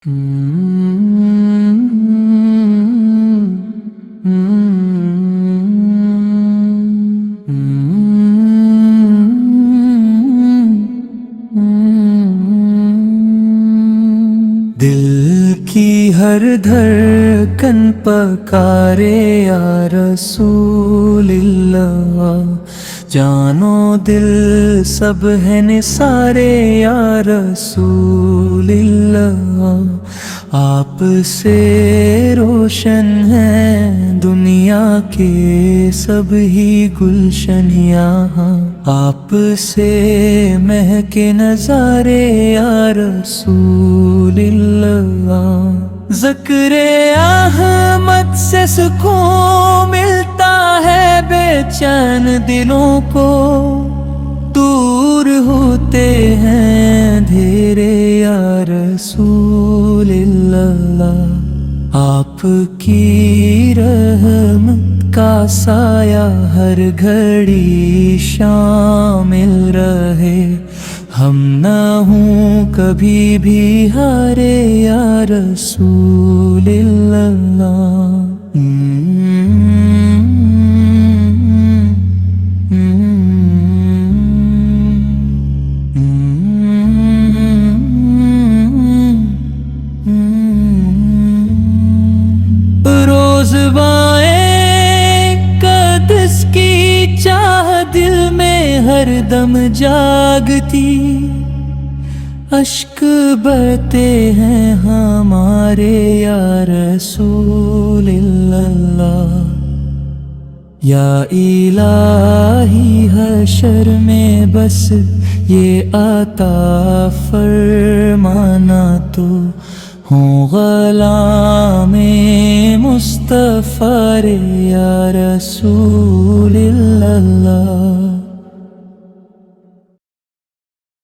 دل کی ہر دھڑکن پکارے یا رسول اللہ، جانو دل سب ہے نثارے یا رسول اللہ، آپ سے روشن ہے دنیا کے سب ہی گلشن، یہاں آپ سے مہکے نظارے یا رسول اللہ۔ ذکر احمد سے سکون ملتا ہے بے چین دلوں کو، دور ہوتے ہیں اندھیرے یا رسول اللہ، آپ کی رحمت کا سایہ ہر گھڑی شامل رہے، ہم نہ ہوں کبھی بھی ہارے یا رسول اللہ۔ روز بائیں قدس کی چاہ دل میں ہر دم جاگتی، اشک بہتے ہیں ہمارے یا رسول اللہ، یا الہی حشر میں بس یہ عطا فرمانا تو ہوں غلام مصطفیٰ یا رسول اللہ۔